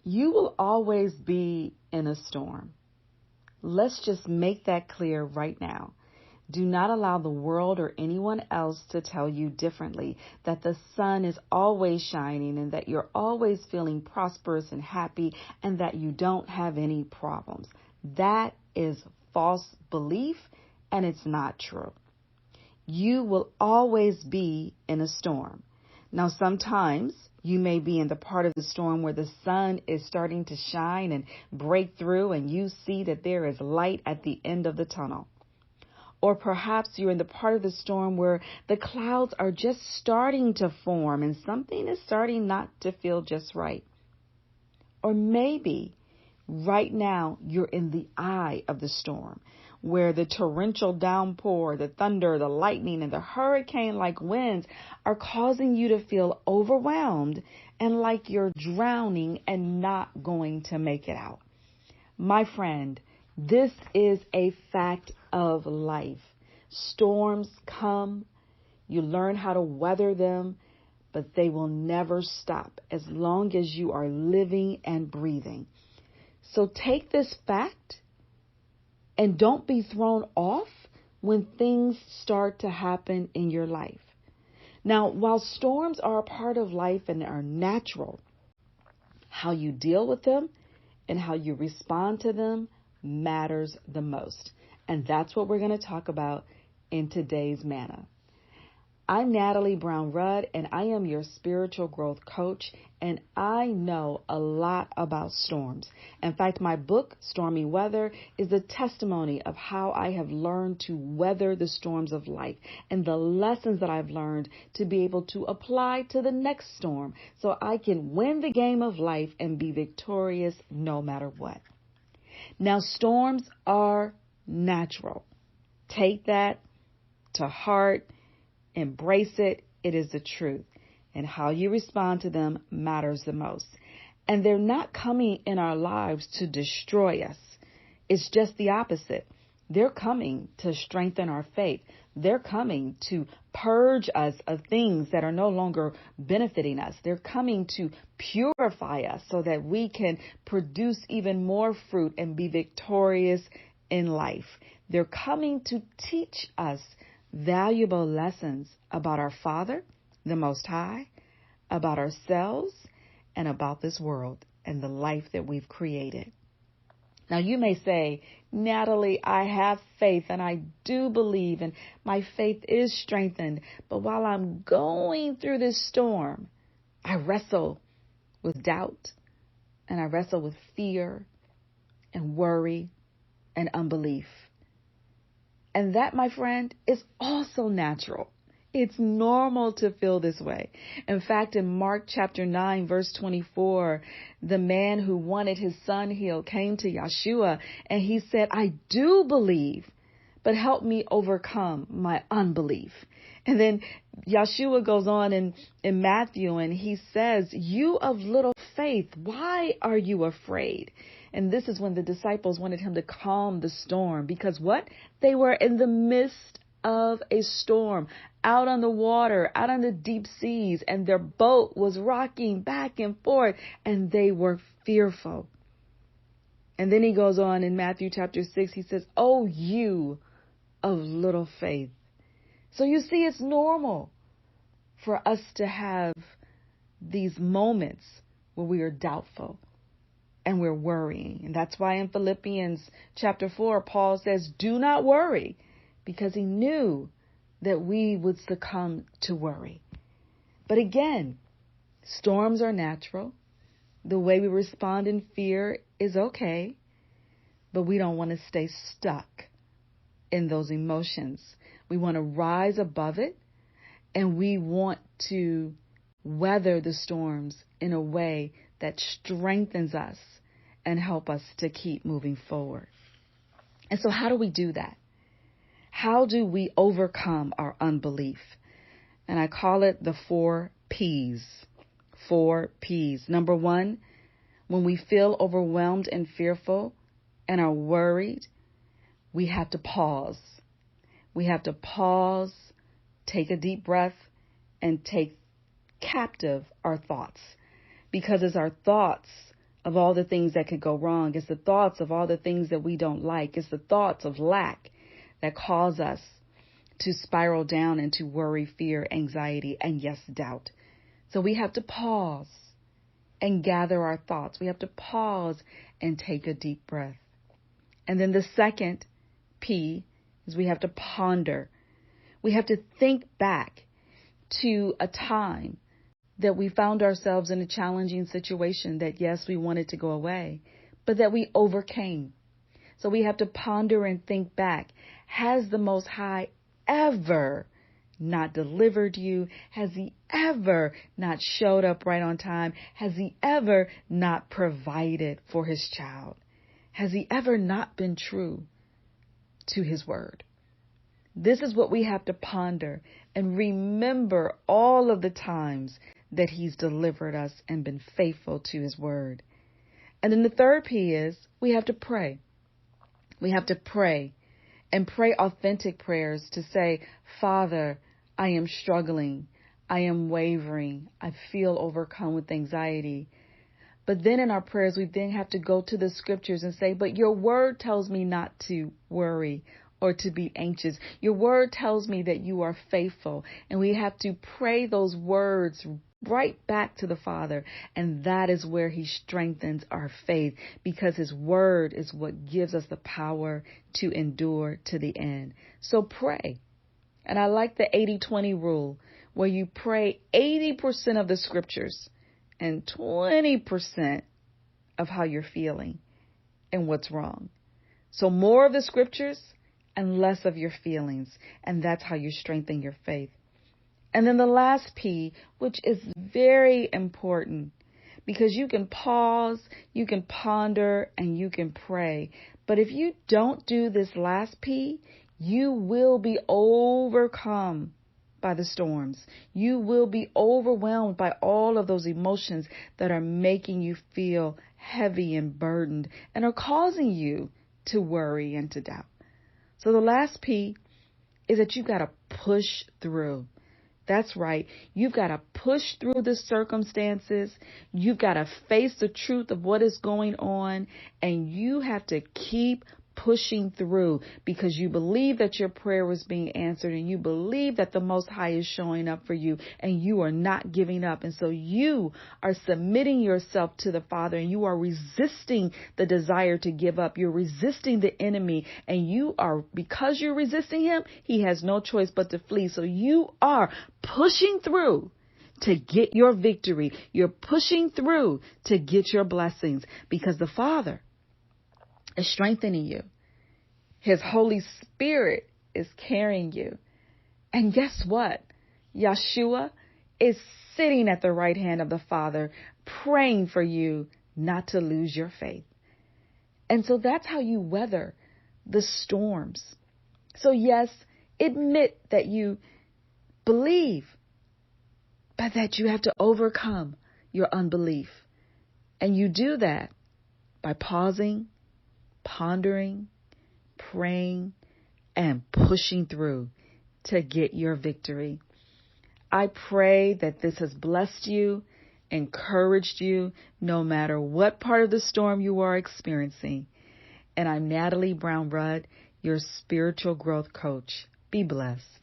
You will always be in a storm. Let's just make that clear right now. Do not allow the world or anyone else to tell you differently, that the sun is always shining and that you're always feeling prosperous and happy and that you don't have any problems. That is false belief and it's not true. You will always be in a storm. Now, sometimes you may be in the part of the storm where the sun is starting to shine and break through and you see that there is light at the end of the tunnel. Or perhaps you're in the part of the storm where the clouds are just starting to form and something is starting not to feel just right. Or maybe right now you're in the eye of the storm where the torrential downpour, the thunder, the lightning, and the hurricane-like winds are causing you to feel overwhelmed and like you're drowning and not going to make it out. My friend, this is a fact of life. Storms come, you learn how to weather them, but they will never stop as long as you are living and breathing. So take this fact and don't be thrown off when things start to happen in your life. Now, while storms are a part of life and are natural, how you deal with them and how you respond to them matters the most. And that's what we're going to talk about in today's Manna. I'm Natalie Brown-Rudd, and I am your spiritual growth coach, and I know a lot about storms. In fact, my book, Stormy Weather, is a testimony of how I have learned to weather the storms of life and the lessons that I've learned to be able to apply to the next storm so I can win the game of life and be victorious no matter what. Now, storms are natural. Take that to heart. Embrace it. It is the truth. And how you respond to them matters the most. And they're not coming in our lives to destroy us. It's just the opposite. They're coming to strengthen our faith. They're coming to purge us of things that are no longer benefiting us. They're coming to purify us so that we can produce even more fruit and be victorious in life. They're coming to teach us valuable lessons about our Father, the Most High, about ourselves, and about this world and the life that we've created. Now, you may say, Natalie, I have faith and I do believe and my faith is strengthened. But while I'm going through this storm, I wrestle with doubt and I wrestle with fear and worry and unbelief. And that, my friend, is also natural. It's normal to feel this way. In fact, in Mark chapter 9, verse 24, the man who wanted his son healed came to Yeshua and he said, I do believe, but help me overcome my unbelief. And then Yeshua goes on in Matthew and he says, you of little faith, why are you afraid? And this is when the disciples wanted him to calm the storm because what? They were in the midst of a storm, out on the water, out on the deep seas, and their boat was rocking back and forth, and they were fearful. And then he goes on in Matthew chapter 6, he says, oh, you of little faith. So you see, it's normal for us to have these moments where we are doubtful and we're worrying. And that's why in Philippians chapter 4, Paul says, do not worry, because he knew that we would succumb to worry. But again, storms are natural. The way we respond in fear is okay, but we don't want to stay stuck in those emotions. We want to rise above it, and we want to weather the storms in a way that strengthens us and help us to keep moving forward. And so how do we do that? How do we overcome our unbelief? And I call it the 4 P's. 4 P's. Number 1, when we feel overwhelmed and fearful and are worried, we have to pause. We have to pause, take a deep breath, and take captive our thoughts. Because it's our thoughts of all the things that could go wrong. It's the thoughts of all the things that we don't like. It's the thoughts of lack that cause us to spiral down into worry, fear, anxiety, and yes, doubt. So we have to pause and gather our thoughts. We have to pause and take a deep breath. And then the second P is we have to ponder. We have to think back to a time that we found ourselves in a challenging situation that, yes, we wanted to go away, but that we overcame. So we have to ponder and think back. Has the Most High ever not delivered you? Has he ever not showed up right on time? Has he ever not provided for his child? Has he ever not been true to his word? This is what we have to ponder and remember all of the times that he's delivered us and been faithful to his word. And then the third P is we have to pray. We have to pray and pray authentic prayers to say, Father, I am struggling. I am wavering. I feel overcome with anxiety. But then in our prayers, we then have to go to the scriptures and say, but your word tells me not to worry or to be anxious. Your word tells me that you are faithful. And we have to pray those words right back to the Father. And that is where he strengthens our faith, because his word is what gives us the power to endure to the end. So pray. And I like the 80-20 rule, where you pray 80% of the scriptures and 20% of how you're feeling and what's wrong. So more of the scriptures and less of your feelings. And that's how you strengthen your faith. And then the last P, which is very important, because you can pause, you can ponder, and you can pray. But if you don't do this last P, you will be overcome by the storms. You will be overwhelmed by all of those emotions that are making you feel heavy and burdened and are causing you to worry and to doubt. So the last P is that you've got to push through. That's right. You've got to push through the circumstances. You've got to face the truth of what is going on, and you have to keep pushing through, because you believe that your prayer is being answered, and you believe that the Most High is showing up for you, and you are not giving up. And so you are submitting yourself to the Father, and you are resisting the desire to give up. You're resisting the enemy, and because you're resisting him, he has no choice but to flee. So you are pushing through to get your victory. You're pushing through to get your blessings, because the Father is strengthening you. His Holy Spirit is carrying you. And guess what? Yeshua is sitting at the right hand of the Father, praying for you not to lose your faith. And so that's how you weather the storms. So yes, admit that you believe, but that you have to overcome your unbelief. And you do that by pausing, pondering, praying, and pushing through to get your victory. I pray that this has blessed you, encouraged you, no matter what part of the storm you are experiencing. And I'm Natalie Brown Rudd, your spiritual growth coach. Be blessed.